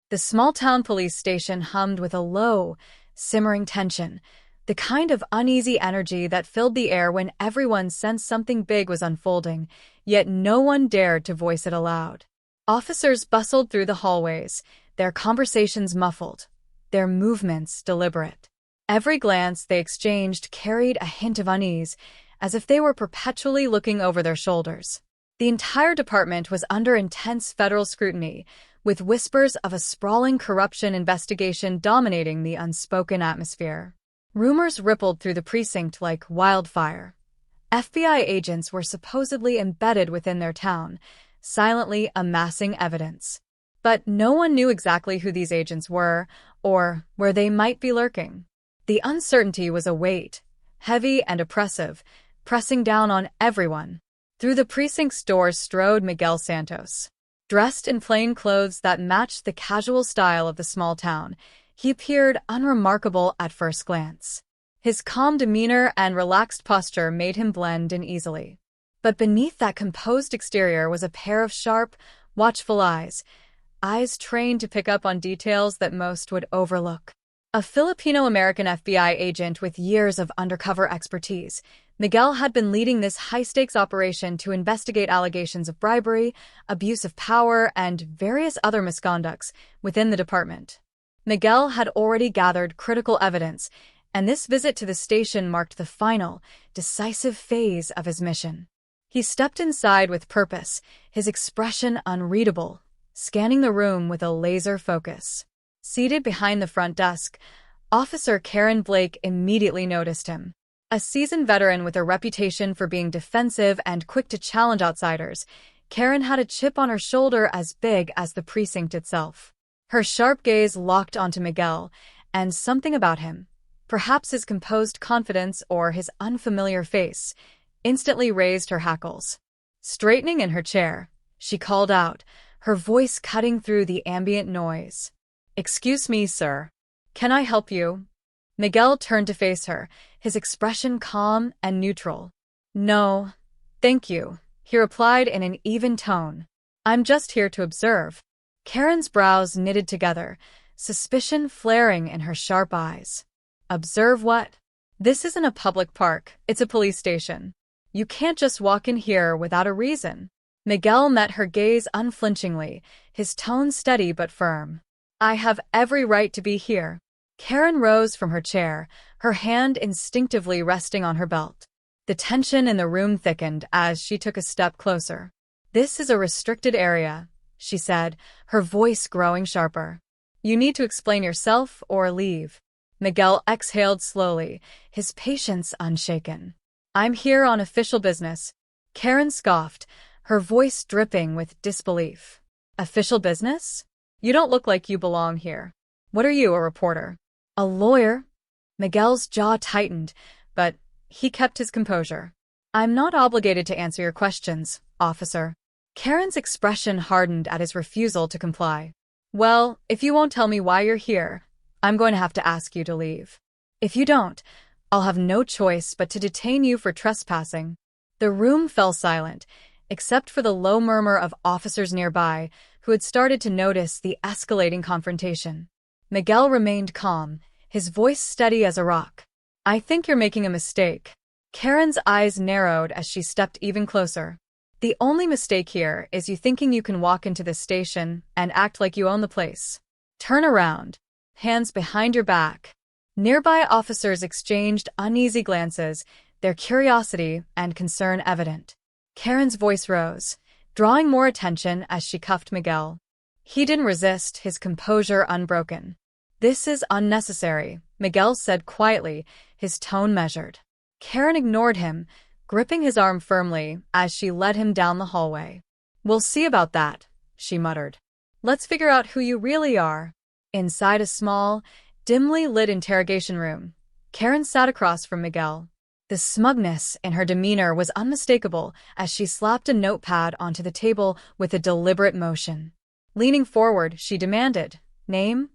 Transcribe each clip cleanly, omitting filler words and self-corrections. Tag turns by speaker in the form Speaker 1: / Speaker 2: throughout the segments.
Speaker 1: The small-town police station hummed with a low, simmering tension, the kind of uneasy energy that filled the air when everyone sensed something big was unfolding, yet no one dared to voice it aloud. Officers bustled through the hallways, their conversations muffled, their movements deliberate. Every glance they exchanged carried a hint of unease, as if they were perpetually looking over their shoulders. The entire department was under intense federal scrutiny, with whispers of a sprawling corruption investigation dominating the unspoken atmosphere. Rumors rippled through the precinct like wildfire. FBI agents were supposedly embedded within their town, silently amassing evidence. But no one knew exactly who these agents were, or where they might be lurking. The uncertainty was a weight, heavy and oppressive, pressing down on everyone. Through the precinct's doors strode Miguel Santos. Dressed in plain clothes that matched the casual style of the small town, he appeared unremarkable at first glance. His calm demeanor and relaxed posture made him blend in easily. But beneath that composed exterior was a pair of sharp, watchful eyes trained to pick up on details that most would overlook. A Filipino-American FBI agent with years of undercover expertise, Miguel had been leading this high-stakes operation to investigate allegations of bribery, abuse of power, and various other misconducts within the department. Miguel had already gathered critical evidence, and this visit to the station marked the final, decisive phase of his mission. He stepped inside with purpose, his expression unreadable, scanning the room with a laser focus. Seated behind the front desk, Officer Karen Blake immediately noticed him. A seasoned veteran with a reputation for being defensive and quick to challenge outsiders, Karen had a chip on her shoulder as big as the precinct itself. Her sharp gaze locked onto Miguel, and something about him, perhaps his composed confidence or his unfamiliar face, instantly raised her hackles. Straightening in her chair, she called out, her voice cutting through the ambient noise. "Excuse me, sir. Can I help you?" Miguel turned to face her, his expression calm and neutral. "No, thank you," he replied in an even tone. "I'm just here to observe." Karen's brows knitted together, suspicion flaring in her sharp eyes. "Observe what? This isn't a public park, it's a police station. You can't just walk in here without a reason." Miguel met her gaze unflinchingly, his tone steady but firm. "I have every right to be here." Karen rose from her chair, her hand instinctively resting on her belt. The tension in the room thickened as she took a step closer. "This is a restricted area," she said, her voice growing sharper. "You need to explain yourself or leave." Miguel exhaled slowly, his patience unshaken. "I'm here on official business." Karen scoffed, her voice dripping with disbelief. "Official business? You don't look like you belong here. What are you, a reporter?" "A lawyer?" Miguel's jaw tightened, but he kept his composure. "I'm not obligated to answer your questions, officer." Karen's expression hardened at his refusal to comply. "Well, if you won't tell me why you're here, I'm going to have to ask you to leave. If you don't, I'll have no choice but to detain you for trespassing." The room fell silent, except for the low murmur of officers nearby who had started to notice the escalating confrontation. Miguel remained calm, his voice steady as a rock. "I think you're making a mistake." Karen's eyes narrowed as she stepped even closer. "The only mistake here is you thinking you can walk into this station and act like you own the place. Turn around, hands behind your back." Nearby officers exchanged uneasy glances, their curiosity and concern evident. Karen's voice rose, drawing more attention as she cuffed Miguel. He didn't resist, his composure unbroken. "This is unnecessary," Miguel said quietly, his tone measured. Karen ignored him, gripping his arm firmly as she led him down the hallway. "We'll see about that," she muttered. "Let's figure out who you really are." Inside a small, dimly lit interrogation room, Karen sat across from Miguel. The smugness in her demeanor was unmistakable as she slapped a notepad onto the table with a deliberate motion. Leaning forward, she demanded, "Name?"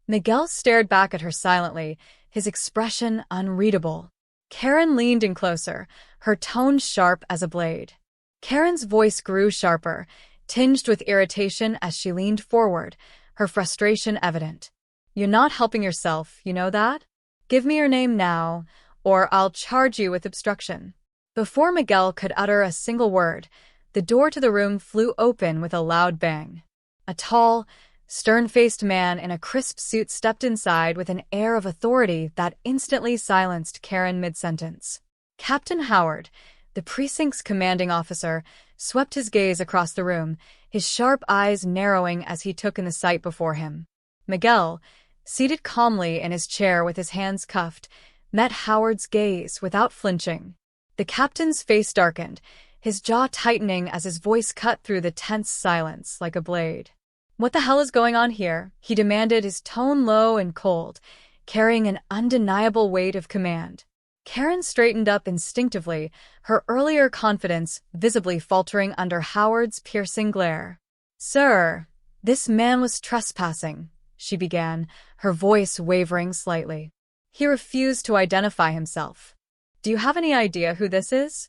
Speaker 1: Miguel stared back at her silently, his expression unreadable. Karen leaned in closer, her tone sharp as a blade. Karen's voice grew sharper, tinged with irritation as she leaned forward, her frustration evident. "You're not helping yourself, you know that? Give me your name now, or I'll charge you with obstruction." Before Miguel could utter a single word, the door to the room flew open with a loud bang. A tall, stern-faced man in a crisp suit stepped inside with an air of authority that instantly silenced Karen mid-sentence. Captain Howard, the precinct's commanding officer, swept his gaze across the room, his sharp eyes narrowing as he took in the sight before him. Miguel, seated calmly in his chair with his hands cuffed, met Howard's gaze without flinching. The captain's face darkened, his jaw tightening as his voice cut through the tense silence like a blade. "What the hell is going on here?" he demanded, his tone low and cold, carrying an undeniable weight of command. Karen straightened up instinctively, her earlier confidence visibly faltering under Howard's piercing glare. "Sir, this man was trespassing," she began, her voice wavering slightly. "He refused to identify himself. Do you have any idea who this is?"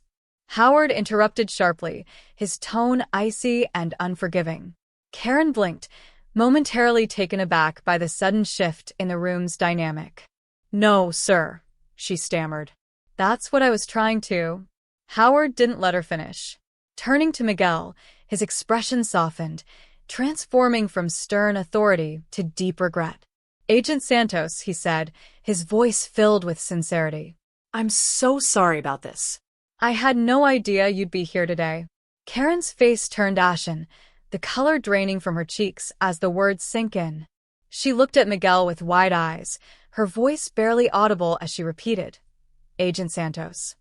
Speaker 1: Howard interrupted sharply, his tone icy and unforgiving. Karen blinked, momentarily taken aback by the sudden shift in the room's dynamic. "No, sir," she stammered. "That's what I was trying to." Howard didn't let her finish. Turning to Miguel, his expression softened, transforming from stern authority to deep regret. "Agent Santos," he said, his voice filled with sincerity. "I'm so sorry about this. I had no idea you'd be here today." Karen's face turned ashen, the color draining from her cheeks as the words sank in. She looked at Miguel with wide eyes, her voice barely audible as she repeated, "Agent Santos."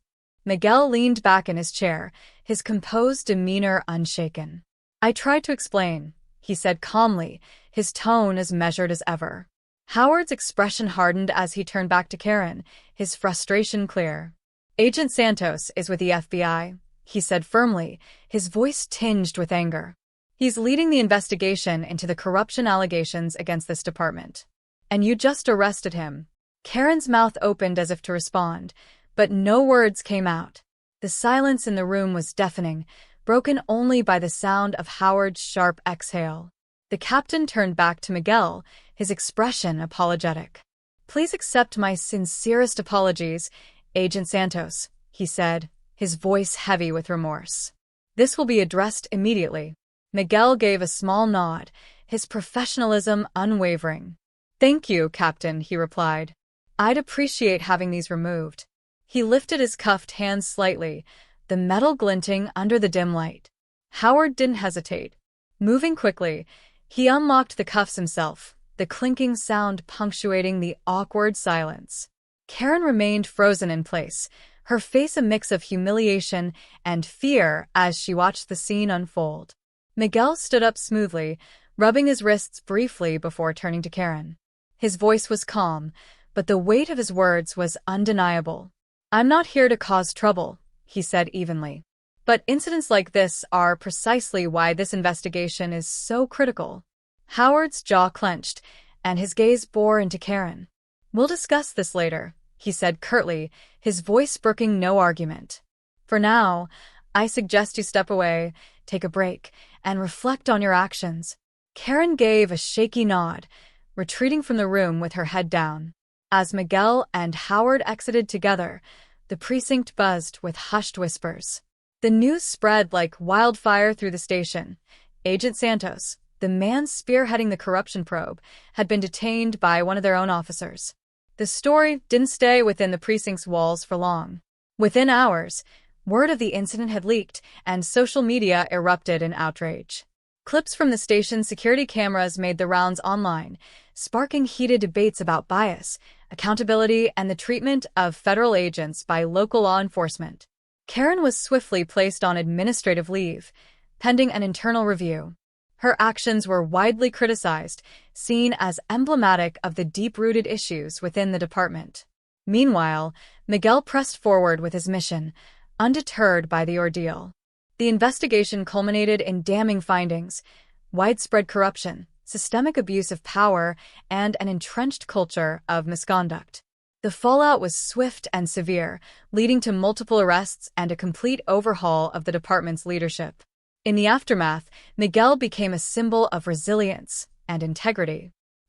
Speaker 1: Miguel leaned back in his chair, his composed demeanor unshaken. "I tried to explain," he said calmly, his tone as measured as ever. Howard's expression hardened as he turned back to Karen, his frustration clear. "Agent Santos is with the FBI," he said firmly, his voice tinged with anger. "He's leading the investigation into the corruption allegations against this department. And you just arrested him." Karen's mouth opened as if to respond, but no words came out. The silence in the room was deafening, broken only by the sound of Howard's sharp exhale. The captain turned back to Miguel, his expression apologetic. "Please accept my sincerest apologies, Agent Santos," he said, his voice heavy with remorse. "This will be addressed immediately." Miguel gave a small nod, his professionalism unwavering. "Thank you, Captain," he replied. "I'd appreciate having these removed." He lifted his cuffed hands slightly, the metal glinting under the dim light. Howard didn't hesitate. Moving quickly, he unlocked the cuffs himself, the clinking sound punctuating the awkward silence. Karen remained frozen in place, her face a mix of humiliation and fear as she watched the scene unfold. Miguel stood up smoothly, rubbing his wrists briefly before turning to Karen. His voice was calm, but the weight of his words was undeniable. "I'm not here to cause trouble," he said evenly. "But incidents like this are precisely why this investigation is so critical." Howard's jaw clenched, and his gaze bore into Karen. "We'll discuss this later," he said curtly, his voice brooking no argument. "For now, I suggest you step away, take a break, and reflect on your actions." Karen gave a shaky nod, retreating from the room with her head down. As Miguel and Howard exited together, the precinct buzzed with hushed whispers. The news spread like wildfire through the station. Agent Santos, the man spearheading the corruption probe, had been detained by one of their own officers. The story didn't stay within the precinct's walls for long. Within hours, word of the incident had leaked, and social media erupted in outrage. Clips from the station's security cameras made the rounds online, sparking heated debates about bias, accountability, and the treatment of federal agents by local law enforcement. Karen was swiftly placed on administrative leave, pending an internal review. Her actions were widely criticized, seen as emblematic of the deep-rooted issues within the department. Meanwhile, Miguel pressed forward with his mission, undeterred by the ordeal. The investigation culminated in damning findings: widespread corruption, systemic abuse of power, and an entrenched culture of misconduct. The fallout was swift and severe, leading to multiple arrests and a complete overhaul of the department's leadership. In the aftermath, Miguel became a symbol of resilience and integrity.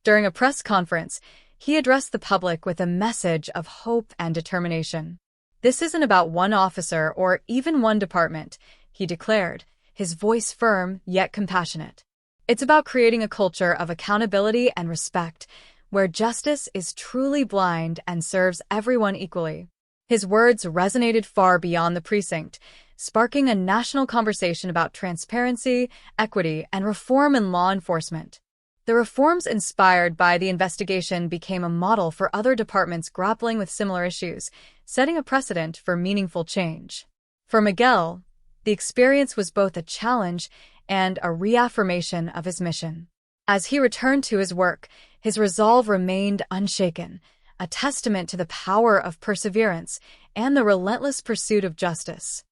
Speaker 1: During a press conference, he addressed the public with a message of hope and determination. "This isn't about one officer or even one department," he declared, his voice firm yet compassionate. "It's about creating a culture of accountability and respect, where justice is truly blind and serves everyone equally." His words resonated far beyond the precinct, sparking a national conversation about transparency, equity, and reform in law enforcement. The reforms inspired by the investigation became a model for other departments grappling with similar issues, setting a precedent for meaningful change. For Miguel, the experience was both a challenge and a reaffirmation of his mission. As he returned to his work, his resolve remained unshaken, a testament to the power of perseverance and the relentless pursuit of justice.